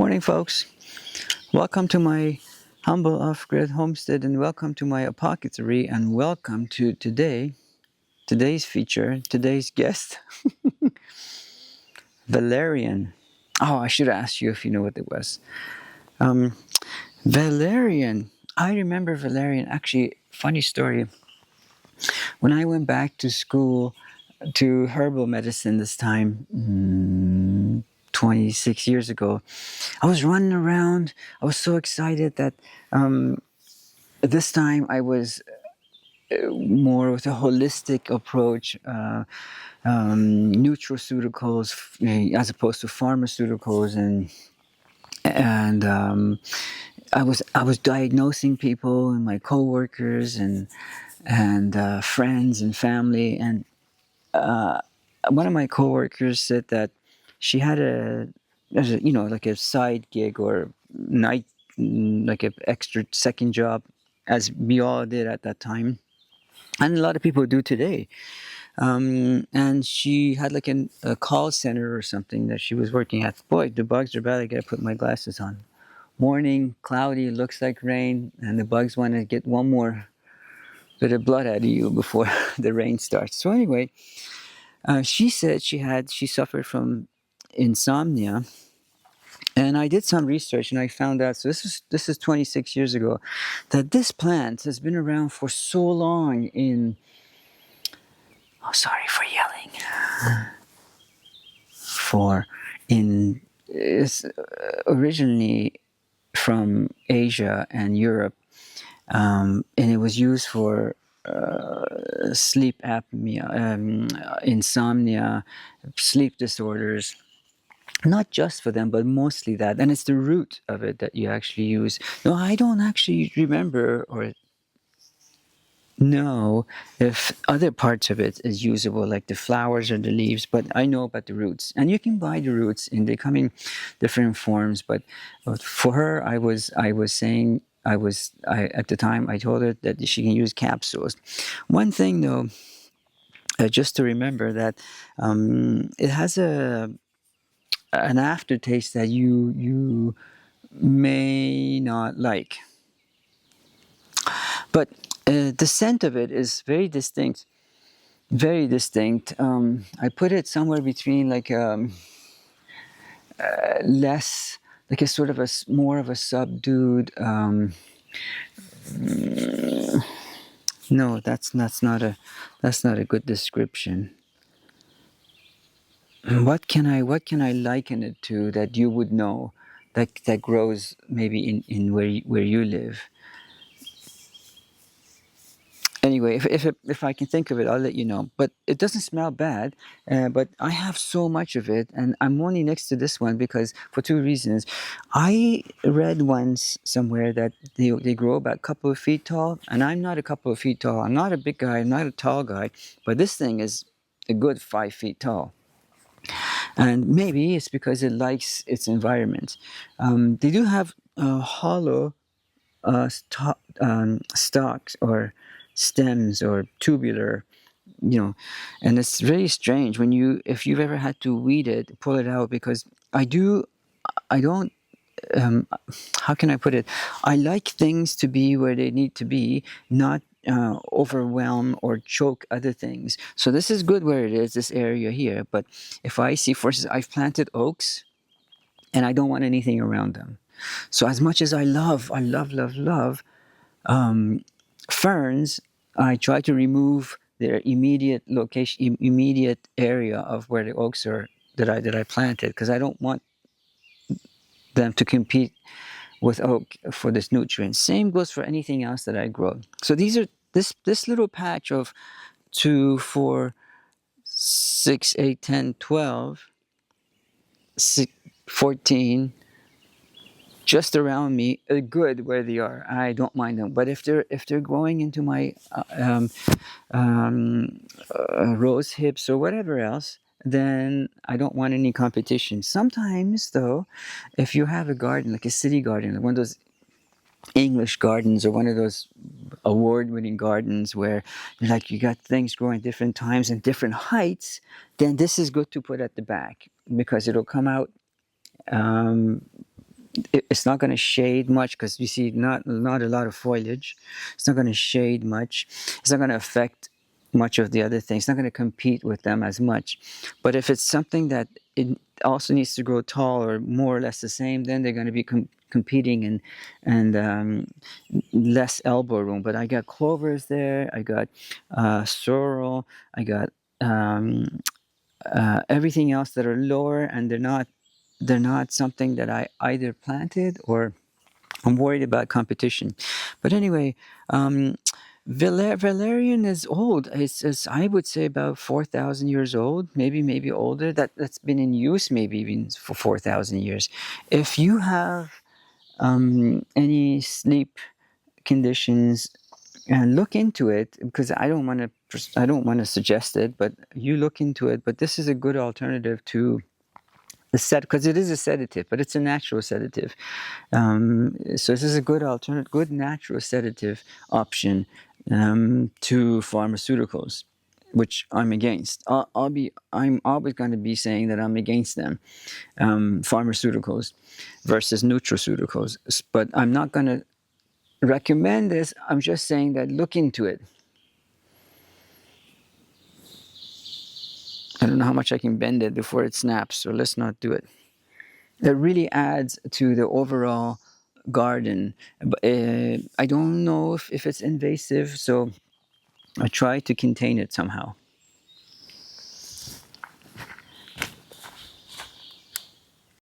Morning, folks. Welcome to my humble off-grid homestead, and welcome to my apothecary, and welcome to today's feature, today's guest, Valerian. Oh, I should ask you if you know what it was. Valerian. I remember Valerian. Actually, funny story. When I went back to school to herbal medicine this time, 26 years ago, I was running around. I was so excited that this time I was more with a holistic approach, nutraceuticals as opposed to pharmaceuticals, and I was diagnosing people and my coworkers and friends and family, and one of my coworkers said that she had like a side gig or night, like an extra second job, as we all did at that time, and a lot of people do today. And she had like a call center or something that she was working at. Boy, the bugs are bad. I gotta put my glasses on. Morning, cloudy, looks like rain, and the bugs want to get one more bit of blood out of you before the rain starts. So anyway, she said she suffered from insomnia, and I did some research and I found out. So this is 26 years ago, that this plant has been around for so long in. Oh, sorry for yelling. It's originally from Asia and Europe, and it was used for sleep apnea, insomnia, sleep disorders. Not just for them, but mostly that. And it's the root of it that you actually use. No, I don't actually remember or know if other parts of it is usable, like the flowers or the leaves, but I know about the roots. And you can buy the roots in they come in different forms. But for her, I at the time I told her that she can use capsules. One thing though, just to remember that it has an aftertaste that you may not like, but the scent of it is very distinct. Very distinct. I put it somewhere between like less, like a sort of more of a subdued. No, that's not a good description. What can I liken it to that you would know that grows maybe in where you live? Anyway, if I can think of it, I'll let you know. But it doesn't smell bad. But I have so much of it, and I'm only next to this one because for two reasons. I read once somewhere that they grow about a couple of feet tall, and I'm not a couple of feet tall. I'm not a big guy. I'm not a tall guy. But this thing is a good 5 feet tall. And maybe it's because it likes its environment. They do have hollow stalks or stems or tubular, and it's really strange when if you've ever had to weed it, pull it out, because I don't, how can I put it? I like things to be where they need to be, not overwhelm or choke other things. So this is good where it is, this area here. But if I see, for instance, I've planted oaks and I don't want anything around them. So as much as I love ferns, I try to remove their immediate location, immediate area of where the oaks are that I planted, because I don't want them to compete with oak for this nutrient. Same goes for anything else that I grow. So these are this little patch of 2, 4, 6, 8, 10, 12, 14. Just around me are good where they are. I don't mind them. But if they're going into my rose hips or whatever else, then I don't want any competition. Sometimes though, if you have a garden, like a city garden, like one of those English gardens or one of those award-winning gardens where like you got things growing different times and different heights, then this is good to put at the back because it'll come out it's not going to shade much because you see not a lot of foliage. It's not going to shade much. It's not going to affect much of the other things. It's not going to compete with them as much. But if it's something that it also needs to grow tall or more or less the same, then they're going to be competing and less elbow room. But I got clovers there. I got sorrel. I got everything else that are lower, and they're not something that I either planted or I'm worried about competition. But anyway, Valerian is old. It's I would say about 4,000 years old, maybe older. That's been in use maybe even for 4,000 years. If you have any sleep conditions, and look into it, because I don't want to suggest it, but you look into it. But this is a good alternative to because it is a sedative, but it's a natural sedative. So this is a good alternative, good natural sedative option to pharmaceuticals, which I'm against. I'm always going to be saying that I'm against them, pharmaceuticals versus nutraceuticals. But I'm not going to recommend this. I'm just saying that look into it. I don't know how much I can bend it before it snaps, so let's not do it. That really adds to the overall garden. I don't know if it's invasive, so I try to contain it somehow.